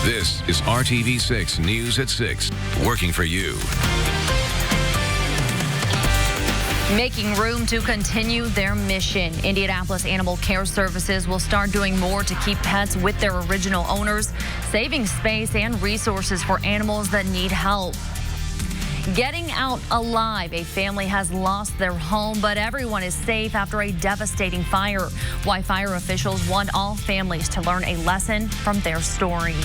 This is RTV6 News at 6, working for you. Making room to continue their mission. Indianapolis Animal Care Services will start doing more to keep pets with their original owners, saving space and resources for animals that need help. Getting out alive. A family has lost their home, but everyone is safe after a devastating fire. Why fire officials want all families to learn a lesson from their story.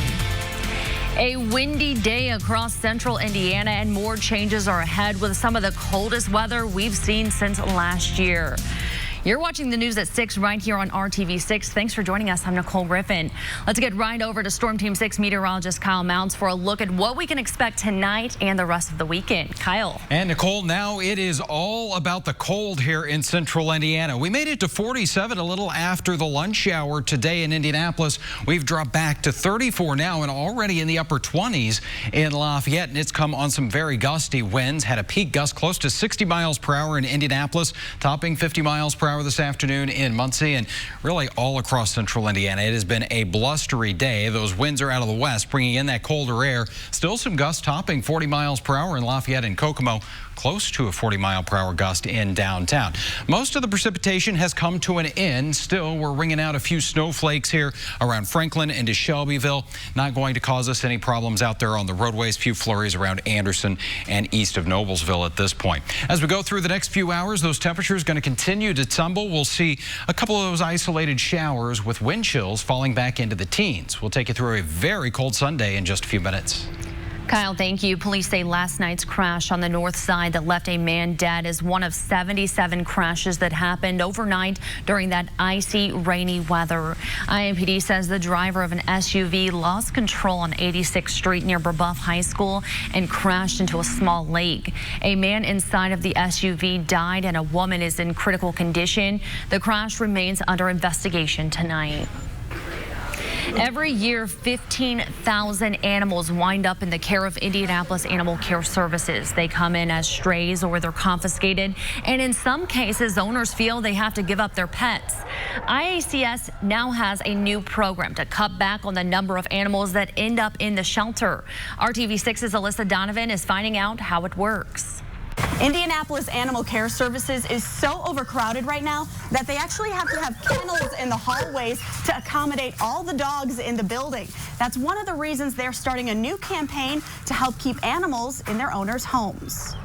A windy day across central Indiana, and more changes are ahead with some of the coldest weather we've seen since last year. You're watching the news at 6 right here on RTV6. Thanks for joining us. I'm Nicole Griffin. Let's get right over to Storm Team 6 meteorologist Kyle Mounts for a look at what we can expect tonight and the rest of the weekend. Kyle. And Nicole, now it is all about the cold here in central Indiana. We made it to 47 a little after the lunch hour today in Indianapolis. We've dropped back to 34 now and already in the upper 20s in Lafayette. And it's come on some very gusty winds. Had a peak gust close to 60 miles per hour in Indianapolis, topping 50 miles per hour this afternoon in Muncie, and really all across central Indiana. It has been a blustery day. Those winds are out of the west, bringing in that colder air. Still some gusts topping 40 miles per hour in Lafayette and Kokomo, close to a 40-mile-per-hour gust in downtown. Most of the precipitation has come to an end. Still, we're ringing out a few snowflakes here around Franklin into Shelbyville. Not going to cause us any problems out there on the roadways. Few flurries around Anderson and east of Noblesville at this point. As we go through the next few hours, those temperatures going to continue to tumble. We'll see a couple of those isolated showers with wind chills falling back into the teens. We'll take you through a very cold Sunday in just a few minutes. Kyle, thank you. Police say last night's crash on the north side that left a man dead is one of 77 crashes that happened overnight during that icy, rainy weather. IMPD says the driver of an SUV lost control on 86th Street near Brebeuf High School and crashed into a small lake. A man inside of the SUV died and a woman is in critical condition. The crash remains under investigation tonight. Every year, 15,000 animals wind up in the care of Indianapolis Animal Care Services. They come in as strays or they're confiscated, and in some cases, owners feel they have to give up their pets. IACS now has a new program to cut back on the number of animals that end up in the shelter. RTV6's Alyssa Donovan is finding out how it works. Indianapolis Animal Care Services is so overcrowded right now that they actually have to have kennels in the hallways to accommodate all the dogs in the building. That's one of the reasons they're starting a new campaign to help keep animals in their owners' homes.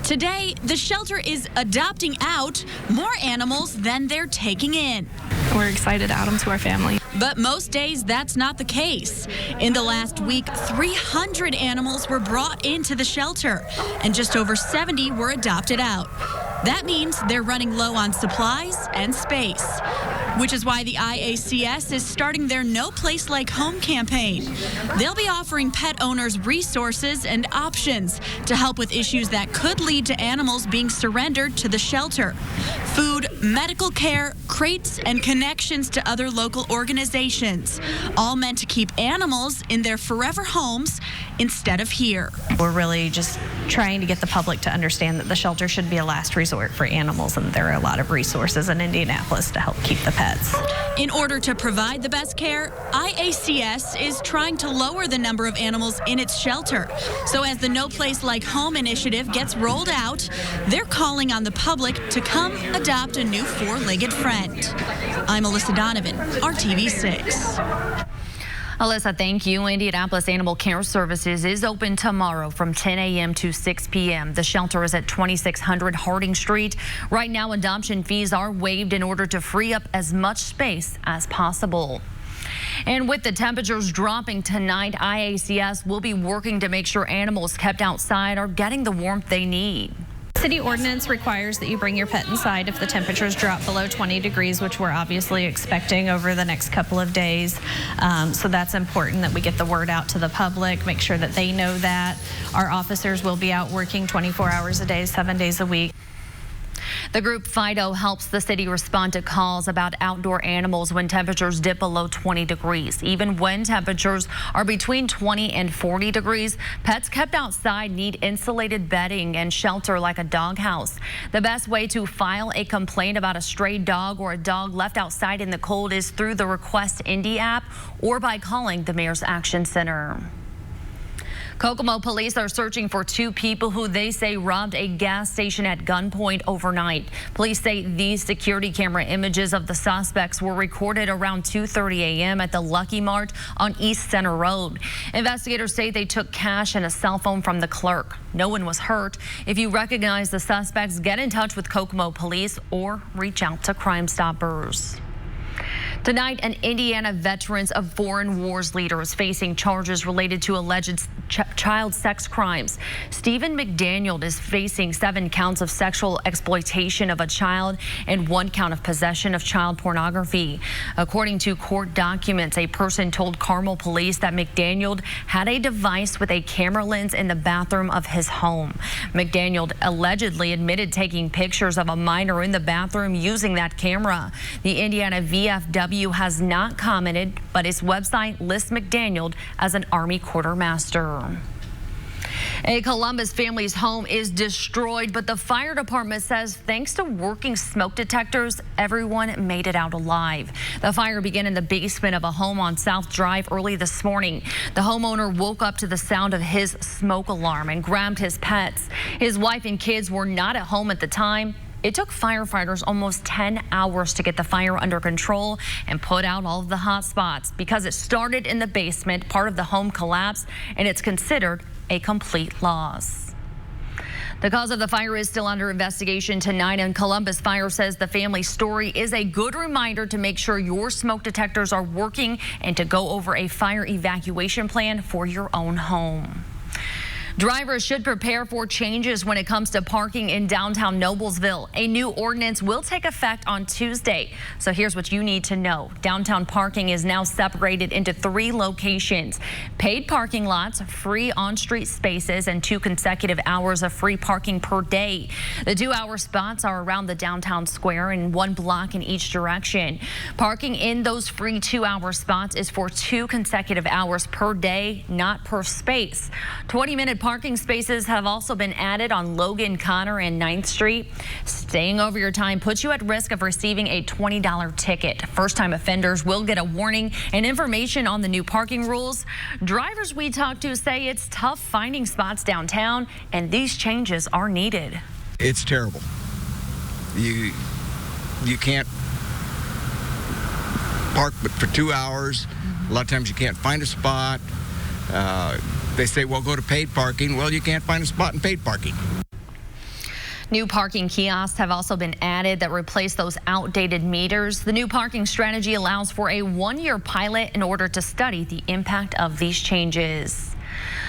Today, the shelter is adopting out more animals than they're taking in. We're excited to add them to our family. But most days, that's not the case. In the last week, 300 animals were brought into the shelter, and just over 70 were adopted out. That means they're running low on supplies and space, which is why the IACS is starting their No Place Like Home campaign. They'll be offering pet owners resources and options to help with issues that could lead to animals being surrendered to the shelter. Food, medical care, crates, and connections to other local organizations, all meant to keep animals in their forever homes instead of here. We're really just trying to get the public to understand that the shelter should be a last resort for animals, and there are a lot of resources in Indianapolis to help keep the pets. In order to provide the best care, IACS is trying to lower the number of animals in its shelter. So as the No Place Like Home initiative gets rolled out, they're calling on the public to come adopt a new four-legged friend. I'm Alyssa Donovan, RTV6. Alyssa, thank you. Indianapolis Animal Care Services is open tomorrow from 10 a.m. to 6 p.m. The shelter is at 2600 Harding Street. Right now, adoption fees are waived in order to free up as much space as possible. And with the temperatures dropping tonight, IACS will be working to make sure animals kept outside are getting the warmth they need. City ordinance requires that you bring your pet inside if the temperatures drop below 20 degrees, which we're obviously expecting over the next couple of days. So that's important that we get the word out to the public, make sure that they know that. Our officers will be out working 24 hours a day, 7 days a week. The group Fido helps the city respond to calls about outdoor animals when temperatures dip below 20 degrees. Even when temperatures are between 20 and 40 degrees, pets kept outside need insulated bedding and shelter like a doghouse. The best way to file a complaint about a stray dog or a dog left outside in the cold is through the Request Indy app or by calling the Mayor's Action Center. Kokomo police are searching for two people who they say robbed a gas station at gunpoint overnight. Police say these security camera images of the suspects were recorded around 2:30 a.m. at the Lucky Mart on East Center Road. Investigators say they took cash and a cell phone from the clerk. No one was hurt. If you recognize the suspects, get in touch with Kokomo police or reach out to Crime Stoppers. Tonight, an Indiana Veterans of Foreign Wars leader is facing charges related to alleged child sex crimes. Stephen McDaniel is facing 7 counts of sexual exploitation of a child and 1 count of possession of child pornography. According to court documents, a person told Carmel police that McDaniel had a device with a camera lens in the bathroom of his home. McDaniel allegedly admitted taking pictures of a minor in the bathroom using that camera. The Indiana VFW has not commented, but its website lists McDaniel as an Army quartermaster. A Columbus family's home is destroyed, but the fire department says thanks to working smoke detectors, everyone made it out alive. The fire began in the basement of a home on South Drive early this morning. The homeowner woke up to the sound of his smoke alarm and grabbed his pets. His wife and kids were not at home at the time. It took firefighters almost 10 hours to get the fire under control and put out all of the hot spots. Because it started in the basement, part of the home collapsed, and it's considered a complete loss. The cause of the fire is still under investigation tonight, and Columbus Fire says the family's story is a good reminder to make sure your smoke detectors are working and to go over a fire evacuation plan for your own home. Drivers should prepare for changes when it comes to parking in downtown Noblesville. A new ordinance will take effect on Tuesday. So here's what you need to know. Downtown parking is now separated into 3 locations: paid parking lots, free on-street spaces, and 2 consecutive hours of free parking per day. The 2-hour spots are around the downtown square and 1 block in each direction. Parking in those free 2-hour spots is for 2 consecutive hours per day, not per space. 20-minute parking spaces have also been added on Logan, Connor, and 9th Street. Staying over your time puts you at risk of receiving a $20 ticket. First-time offenders will get a warning and information on the new parking rules. Drivers we talked to say it's tough finding spots downtown, and these changes are needed. It's terrible. You can't park but for 2 hours. A lot of times you can't find a spot. They say, well, go to paid parking. Well, you can't find a spot in paid parking. New parking kiosks have also been added that replace those outdated meters. The new parking strategy allows for a 1-year pilot in order to study the impact of these changes.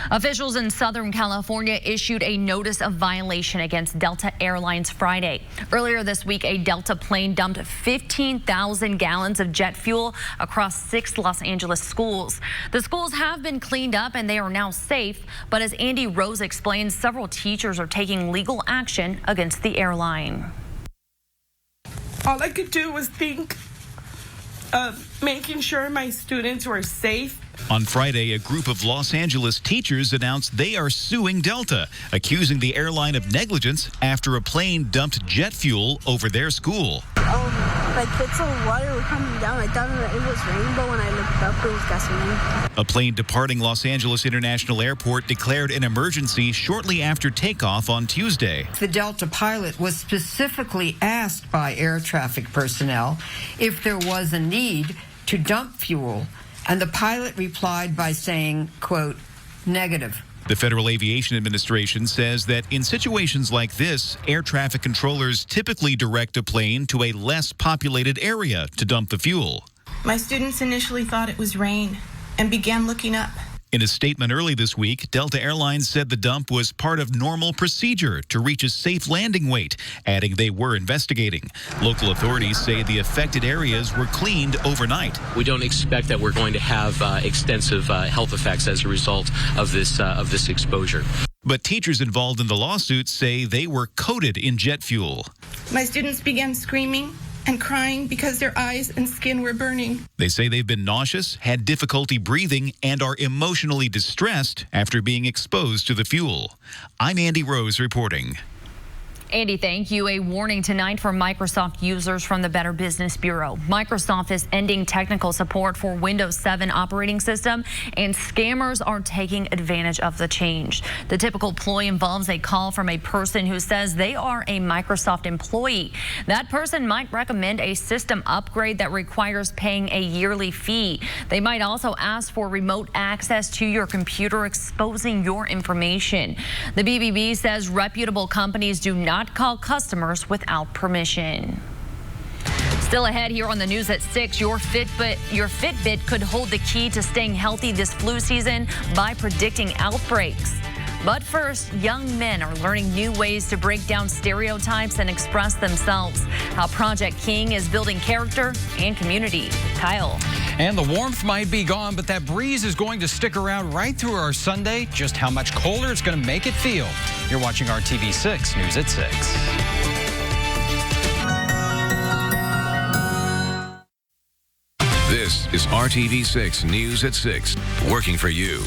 Officials in Southern California issued a notice of violation against Delta Airlines Friday. Earlier this week, a Delta plane dumped 15,000 gallons of jet fuel across 6 Los Angeles schools. The schools have been cleaned up and they are now safe, but as Andy Rose explains, several teachers are taking legal action against the airline. All I could do was think of making sure my students were safe. On Friday, a group of Los Angeles teachers announced they are suing Delta, accusing the airline of negligence after a plane dumped jet fuel over their school. Like bits of water were coming down. I thought it was rainbow. When I looked up, it was gasoline. A plane departing Los Angeles International Airport declared an emergency shortly after takeoff on Tuesday. The Delta pilot was specifically asked by air traffic personnel if there was a need to dump fuel, and the pilot replied by saying, quote, negative. The Federal Aviation Administration says that in situations like this, air traffic controllers typically direct a plane to a less populated area to dump the fuel. My students initially thought it was rain and began looking up. In a statement early this week, Delta Airlines said the dump was part of normal procedure to reach a safe landing weight, adding they were investigating. Local authorities say the affected areas were cleaned overnight. We don't expect that we're going to have extensive health effects as a result of this exposure. But teachers involved in the lawsuit say they were coated in jet fuel. My students began screaming and crying because their eyes and skin were burning. They say they've been nauseous, had difficulty breathing, and are emotionally distressed after being exposed to the fuel. I'm Andy Rose reporting. Andy, thank you. A warning tonight for Microsoft users from the Better Business Bureau. Microsoft is ending technical support for Windows 7 operating system, and scammers are taking advantage of the change. The typical ploy involves a call from a person who says they are a Microsoft employee. That person might recommend a system upgrade that requires paying a yearly fee. They might also ask for remote access to your computer, exposing your information. The BBB says reputable companies do not call customers without permission. Still ahead here on the news at 6, your Fitbit could hold the key to staying healthy this flu season by predicting outbreaks. But first, young men are learning new ways to break down stereotypes and express themselves. How Project King is building character and community. Kyle. And the warmth might be gone, but that breeze is going to stick around right through our Sunday. Just how much colder it's going to make it feel. You're watching RTV6 News at 6. This is RTV6 News at 6, working for you.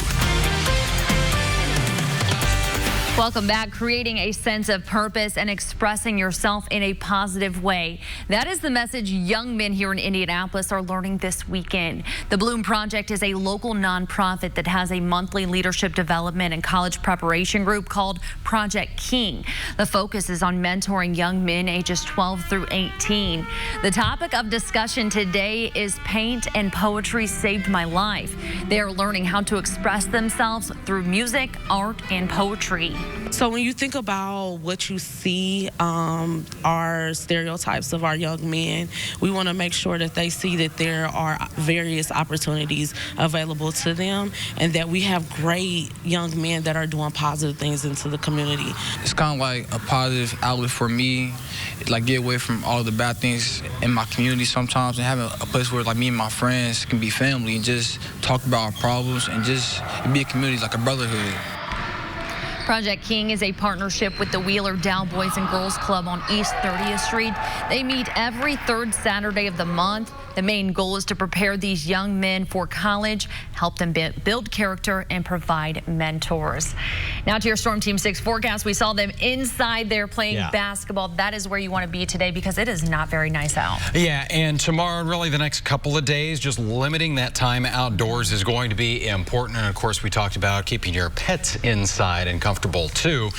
Welcome back. Creating a sense of purpose and expressing yourself in a positive way. That is the message young men here in Indianapolis are learning this weekend. The Bloom Project is a local nonprofit that has a monthly leadership development and college preparation group called Project King. The focus is on mentoring young men ages 12 through 18. The topic of discussion today is Paint and Poetry Saved My Life. They are learning how to express themselves through music, art, and poetry. So when you think about what you see are stereotypes of our young men, we want to make sure that they see that there are various opportunities available to them and that we have great young men that are doing positive things into the community. It's kind of like a positive outlet for me, like get away from all the bad things in my community sometimes and having a place where like me and my friends can be family and just talk about our problems and just be a community, like a brotherhood. Project King is a partnership with the Wheeler Dow Boys and Girls Club on East 30th Street. They meet every third Saturday of the month. The main goal is to prepare these young men for college, help them build character, and provide mentors. Now to your Storm Team 6 forecast. We saw them inside there playing basketball. That is where you want to be today because it is not very nice out. Yeah, and tomorrow, really the next couple of days, just limiting that time outdoors is going to be important. And of course, we talked about keeping your pets inside and comfortable too.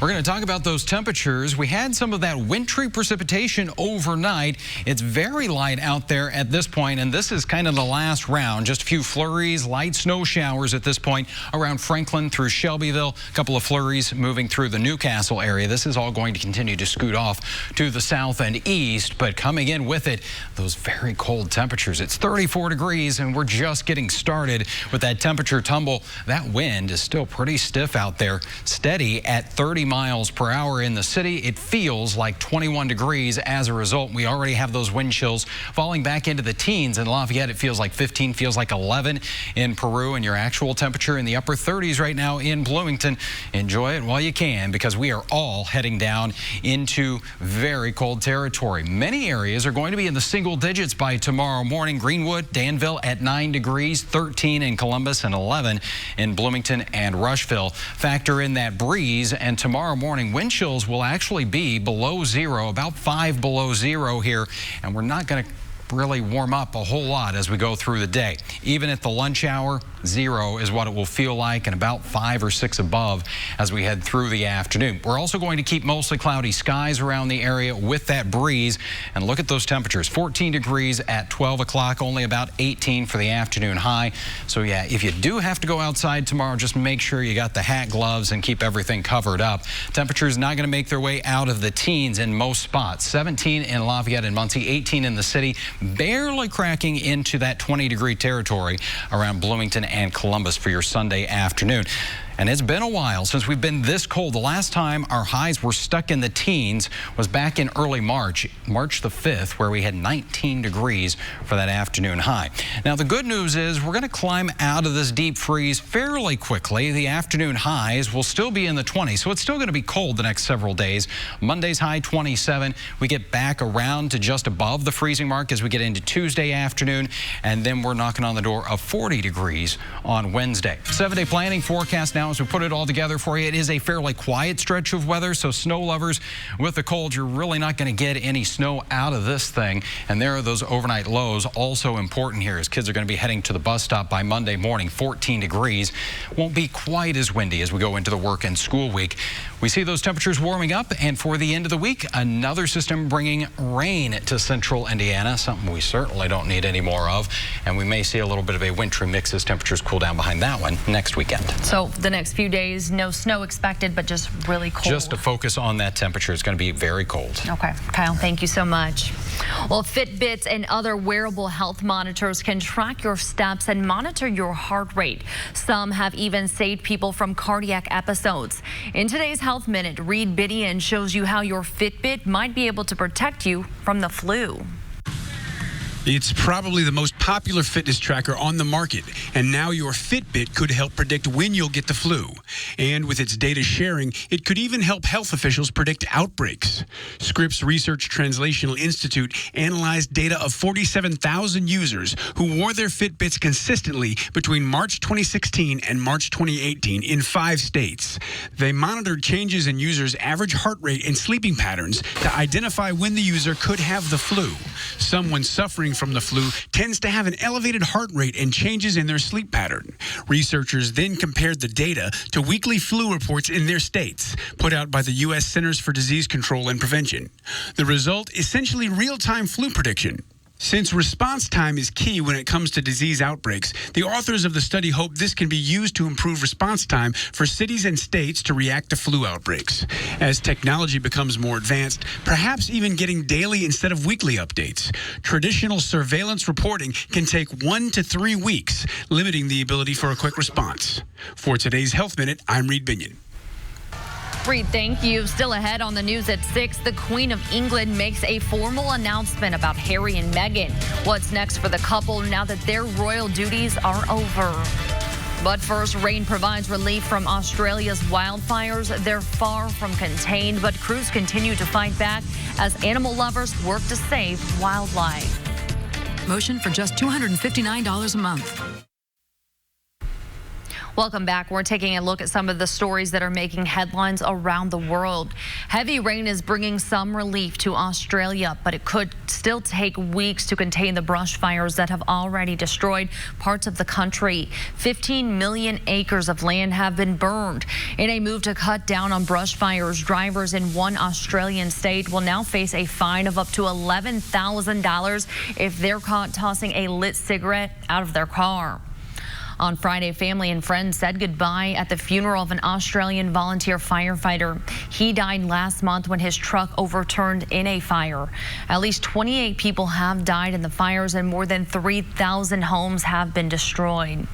We're going to talk about those temperatures. We had some of that wintry precipitation overnight. It's very light out there at this point, and this is kind of the last round. Just a few flurries, light snow showers at this point around Franklin through Shelbyville. A couple of flurries moving through the Newcastle area. This is all going to continue to scoot off to the south and east, but coming in with it, those very cold temperatures. It's 34 degrees, and we're just getting started with that temperature tumble. That wind is still pretty stiff out there. Steady at 30 miles per hour in the city. It feels like 21 degrees as a result. We already have those wind chills falling back into the teens. In Lafayette, it feels like 15, feels like 11 in Peru, and your actual temperature in the upper 30s right now in Bloomington. Enjoy it while you can because we are all heading down into very cold territory. Many areas are going to be in the single digits by tomorrow morning. Greenwood, Danville at 9 degrees, 13 in Columbus, and 11 in Bloomington and Rushville. Factor in that breeze, and tomorrow morning wind chills will actually be below zero, about 5 below zero here, and we're not going to really warm up a whole lot as we go through the day. Even at the lunch hour, 0 is what it will feel like, and about 5 or 6 above as we head through the afternoon. We're also going to keep mostly cloudy skies around the area with that breeze, and look at those temperatures. 14 degrees at 12 o'clock, only about 18 for the afternoon high. So yeah, if you do have to go outside tomorrow, just make sure you got the hat, gloves, and keep everything covered up. Temperatures not going to make their way out of the teens in most spots. 17 in Lafayette and Muncie, 18 in the city, barely cracking into that 20-degree territory around Bloomington and Columbus for your Sunday afternoon. And it's been a while since we've been this cold. The last time our highs were stuck in the teens was back in early March, March the 5th, where we had 19 degrees for that afternoon high. Now, the good news is we're going to climb out of this deep freeze fairly quickly. The afternoon highs will still be in the 20s, so it's still going to be cold the next several days. Monday's high 27. We get back around to just above the freezing mark as we get into Tuesday afternoon, and then we're knocking on the door of 40 degrees on Wednesday. 7-day planning forecast now as we put it all together for you. It is a fairly quiet stretch of weather, so snow lovers, with the cold, you're really not going to get any snow out of this thing. And there are those overnight lows, also important here as kids are going to be heading to the bus stop by Monday morning. 14 degrees. Won't be quite as windy as we go into the work and school week. We see those temperatures warming up, and for the end of the week, another system bringing rain to central Indiana, something we certainly don't need any more of. And we may see a little bit of a wintry mix as temperatures cool down behind that one next weekend. So the next few days, no snow expected, but just really cold. Just to focus on that temperature. It's going to be very cold. Okay, Kyle, thank you so much. Well, Fitbits and other wearable health monitors can track your steps and monitor your heart rate. Some have even saved people from cardiac episodes. In today's Health Minute, Reed Bidian shows you how your Fitbit might be able to protect you from the flu. It's probably the most popular fitness tracker on the market, and now your Fitbit could help predict when you'll get the flu. And with its data sharing, it could even help health officials predict outbreaks. Scripps Research Translational Institute analyzed data of 47,000 users who wore their Fitbits consistently between March 2016 and March 2018 in 5 states. They monitored changes in users' average heart rate and sleeping patterns to identify when the user could have the flu. Someone suffering from the flu tends to have an elevated heart rate and changes in their sleep pattern. Researchers then compared the data to weekly flu reports in their states, put out by the U.S. Centers for Disease Control and Prevention. The result, essentially real-time flu prediction. Since response time is key when it comes to disease outbreaks, the authors of the study hope this can be used to improve response time for cities and states to react to flu outbreaks. As technology becomes more advanced, perhaps even getting daily instead of weekly updates. Traditional surveillance reporting can take 1 to 3 weeks, limiting the ability for a quick response. For today's Health Minute, I'm Reed Binion. Reed, thank you. Still ahead on the news at 6, the Queen of England makes a formal announcement about Harry and Meghan. What's next for the couple now that their royal duties are over? But first, rain provides relief from Australia's wildfires. They're far from contained, but crews continue to fight back as animal lovers work to save wildlife. Motion for just $259 a month. Welcome back. We're taking a look at some of the stories that are making headlines around the world. Heavy rain is bringing some relief to Australia, but it could still take weeks to contain the brush fires that have already destroyed parts of the country. 15 million acres of land have been burned. In a move to cut down on brush fires, drivers in one Australian state will now face a fine of up to $11,000 if they're caught tossing a lit cigarette out of their car. On Friday, family and friends said goodbye at the funeral of an Australian volunteer firefighter. He died last month when his truck overturned in a fire. At least 28 people have died in the fires and more than 3,000 homes have been destroyed.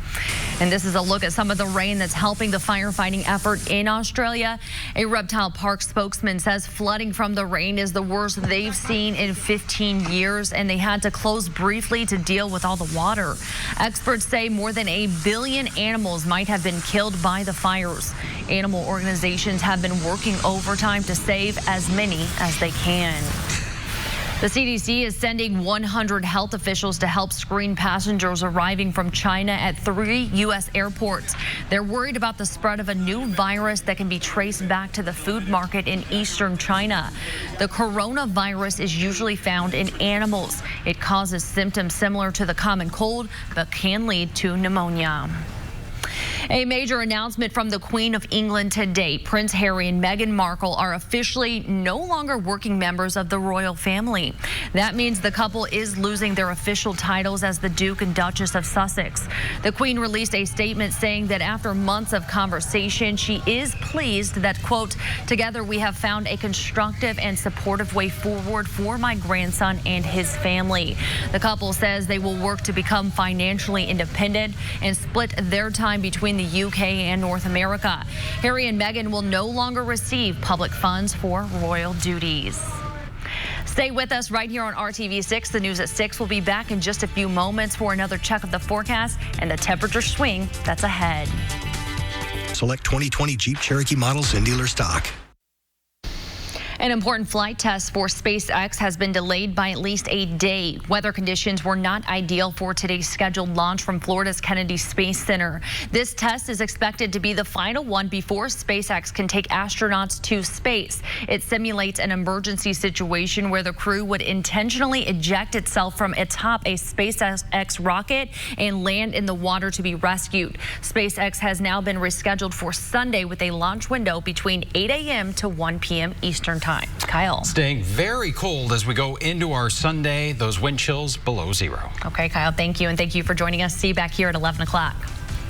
And this is a look at some of the rain that's helping the firefighting effort in Australia. A Reptile Park spokesman says flooding from the rain is the worst they've seen in 15 years, and they had to close briefly to deal with all the water. Experts say more than 1 billion animals might have been killed by the fires. Animal organizations have been working overtime to save as many as they can. The CDC is sending 100 health officials to help screen passengers arriving from China at 3 U.S. airports. They're worried about the spread of a new virus that can be traced back to the food market in eastern China. The coronavirus is usually found in animals. It causes symptoms similar to the common cold, but can lead to pneumonia. A major announcement from the Queen of England today. Prince Harry and Meghan Markle are officially no longer working members of the royal family. That means the couple is losing their official titles as the Duke and Duchess of Sussex. The Queen released a statement saying that after months of conversation, she is pleased that, quote, together we have found a constructive and supportive way forward for my grandson and his family. The couple says they will work to become financially independent and split their time between the UK and North America. Harry and Meghan will no longer receive public funds for royal duties. Stay with us right here on RTV6. The news at 6 will be back in just a few moments for another check of the forecast and the temperature swing that's ahead. Select 2020 Jeep Cherokee models in dealer stock. An important flight test for SpaceX has been delayed by at least a day. Weather conditions were not ideal for today's scheduled launch from Florida's Kennedy Space Center. This test is expected to be the final one before SpaceX can take astronauts to space. It simulates an emergency situation where the crew would intentionally eject itself from atop a SpaceX rocket and land in the water to be rescued. SpaceX has now been rescheduled for Sunday with a launch window between 8 a.m. to 1 p.m. Eastern Time. Kyle. Staying very cold as we go into our Sunday. Those wind chills below zero. Okay, Kyle, thank you. And thank you for joining us. See you back here at 11 o'clock.